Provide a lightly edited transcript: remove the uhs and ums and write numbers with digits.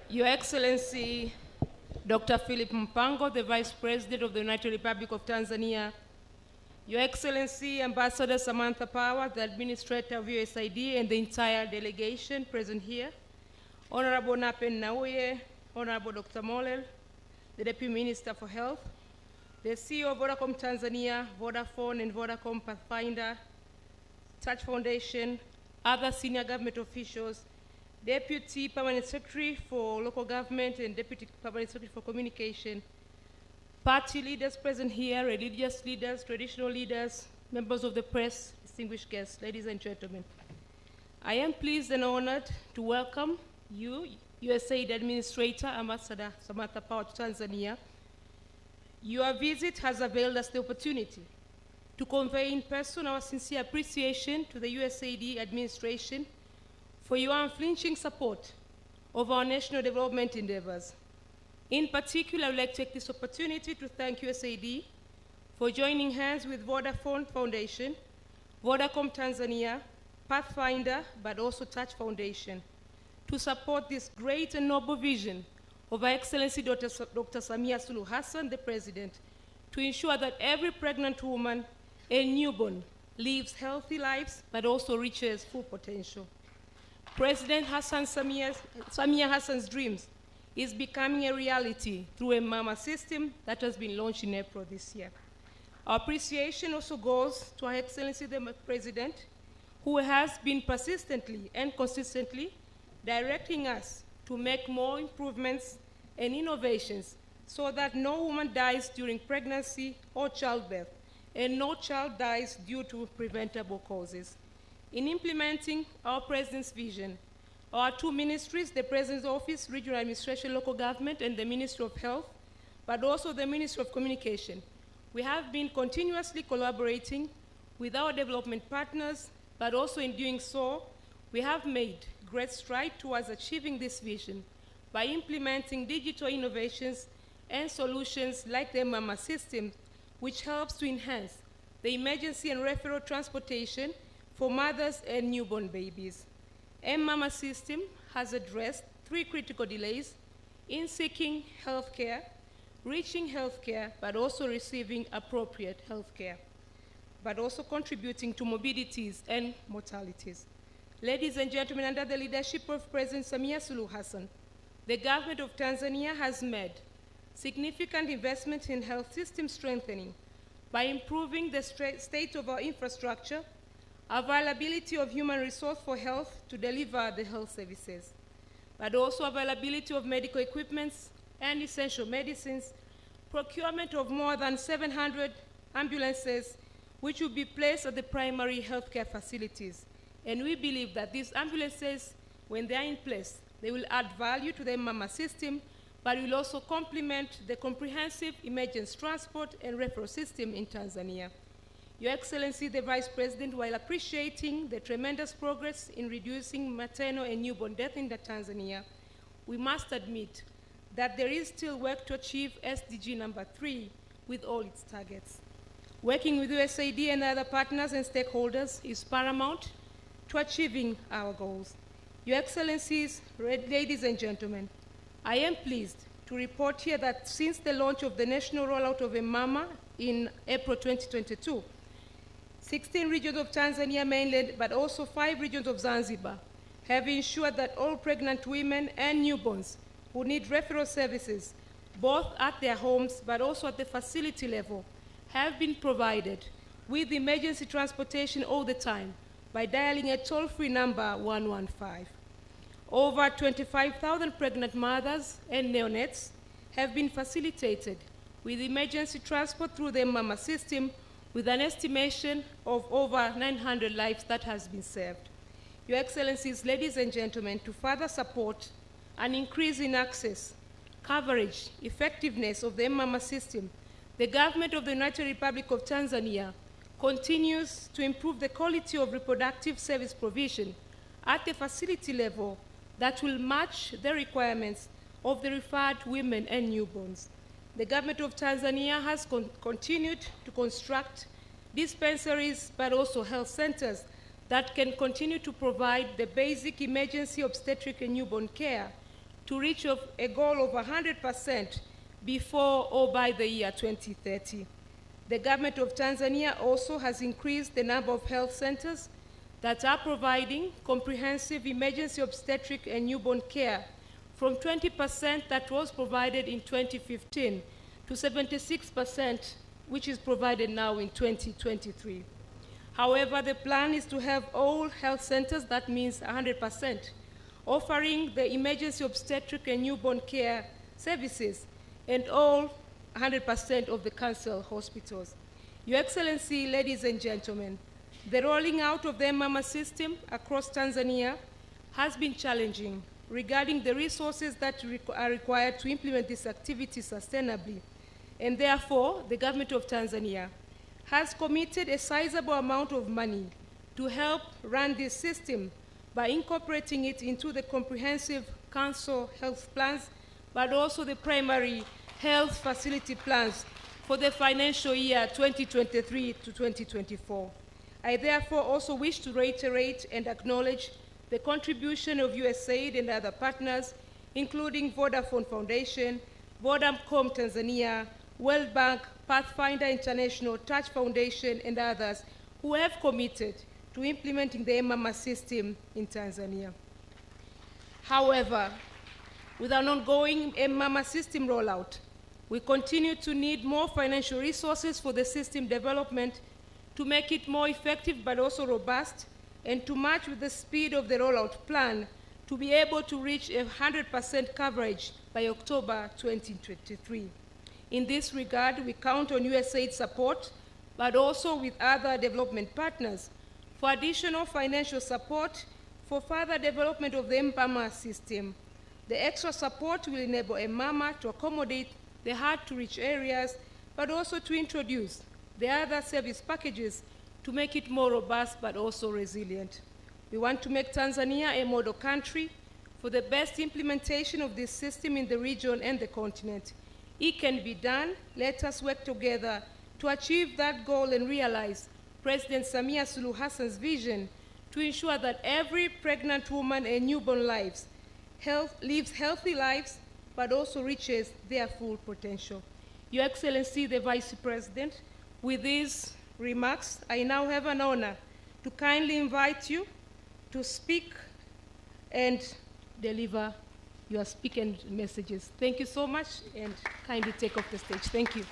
Your Excellency, Dr. Philip Mpango, the Vice President of the United Republic of Tanzania, Your Excellency, Ambassador Samantha Power, the Administrator of USAID, and the entire delegation present here, Honorable Napen Nauye, Honorable Dr. Molel, the Deputy Minister for Health, the CEO of Vodacom Tanzania, Vodafone and Vodacom Pathfinder, Touch Foundation, other senior government officials, Deputy Permanent Secretary for Local Government and Deputy Permanent Secretary for Communication, party leaders present here, religious leaders, traditional leaders, members of the press, distinguished guests, ladies and gentlemen. I am pleased and honored to welcome you, USAID Administrator, Ambassador Samantha Power to Tanzania. Your visit has availed us the opportunity to convey in person our sincere appreciation to the USAID administration for your unflinching support of our national development endeavors. In particular, I would like to take this opportunity to thank USAID for joining hands with Vodafone Foundation, Vodacom Tanzania, Pathfinder, but also Touch Foundation to support this great and noble vision of Her Excellency Dr. Samia Suluhu Hassan, the President, to ensure that every pregnant woman and newborn lives healthy lives, but also reaches full potential. President Samia Hassan's dreams is becoming a reality through a mama system that has been launched in April this year. Our appreciation also goes to Her Excellency the President, who has been persistently and consistently directing us to make more improvements and innovations so that no woman dies during pregnancy or childbirth, and no child dies due to preventable causes. In implementing our President's vision, our two ministries, the President's Office, Regional Administration, Local Government, and the Ministry of Health, but also the Ministry of Communication, we have been continuously collaborating with our development partners, but also in doing so, we have made great strides towards achieving this vision by implementing digital innovations and solutions like the Mama system, which helps to enhance the emergency and referral transportation for mothers and newborn babies. Mama system has addressed 3 critical delays in seeking health care, reaching health care, but also receiving appropriate health care, but also contributing to morbidities and mortalities. Ladies and gentlemen, under the leadership of President Samia Suluhu Hassan, the government of Tanzania has made significant investment in health system strengthening by improving the state of our infrastructure, availability of human resource for health to deliver the health services, but also availability of medical equipments and essential medicines, procurement of more than 700 ambulances, which will be placed at the primary healthcare facilities. And we believe that these ambulances, when they are in place, they will add value to the Mama system, but will also complement the comprehensive emergency transport and referral system in Tanzania. Your Excellency, the Vice President, while appreciating the tremendous progress in reducing maternal and newborn death in Tanzania, we must admit that there is still work to achieve SDG number 3 with all its targets. Working with USAID and other partners and stakeholders is paramount to achieving our goals. Your Excellencies, ladies and gentlemen, I am pleased to report here that since the launch of the national rollout of Mama in April 2022, 16 regions of Tanzania mainland, but also 5 regions of Zanzibar, have ensured that all pregnant women and newborns who need referral services, both at their homes but also at the facility level, have been provided with emergency transportation all the time by dialing a toll-free number 115. Over 25,000 pregnant mothers and neonates have been facilitated with emergency transport through the Mama system, with an estimation of over 900 lives that has been saved. Your Excellencies, ladies and gentlemen, to further support an increase in access, coverage, effectiveness of the Mama system, the government of the United Republic of Tanzania continues to improve the quality of reproductive service provision at the facility level that will match the requirements of the referred women and newborns. The government of Tanzania has continued to construct dispensaries, but also health centers that can continue to provide the basic emergency obstetric and newborn care to reach a goal of 100% before or by the year 2030. The government of Tanzania also has increased the number of health centers that are providing comprehensive emergency obstetric and newborn care from 20% that was provided in 2015 to 76%, which is provided now in 2023. However, the plan is to have all health centers, that means 100%, offering the emergency obstetric and newborn care services, and all 100% of the cancer hospitals. Your Excellency, ladies and gentlemen, the rolling out of the mama system across Tanzania has been challenging regarding the resources that are required to implement this activity sustainably. And therefore, the government of Tanzania has committed a sizable amount of money to help run this system by incorporating it into the comprehensive council health plans, but also the primary health facility plans for the financial year 2023 to 2024. I therefore also wish to reiterate and acknowledge the contribution of USAID and other partners, including Vodafone Foundation, Vodacom Tanzania, World Bank, Pathfinder International, Touch Foundation, and others who have committed to implementing the mama system in Tanzania. However, with an ongoing mama system rollout, we continue to need more financial resources for the system development to make it more effective but also robust, and to match with the speed of the rollout plan to be able to reach 100% coverage by October 2023. In this regard, we count on USAID support, but also with other development partners for additional financial support for further development of the mama system. The extra support will enable mama to accommodate the hard-to-reach areas, but also to introduce the other service packages to make it more robust but also resilient. We want to make Tanzania a model country for the best implementation of this system in the region and the continent. It can be done. Let us work together to achieve that goal and realize President Samia Suluhu Hassan's vision to ensure that every pregnant woman and newborn lives lives healthy lives, but also reaches their full potential. Your Excellency, the Vice President, with these remarks, I now have an honor to kindly invite you to speak and deliver your speaking messages. Thank you so much, and kindly take off the stage. Thank you.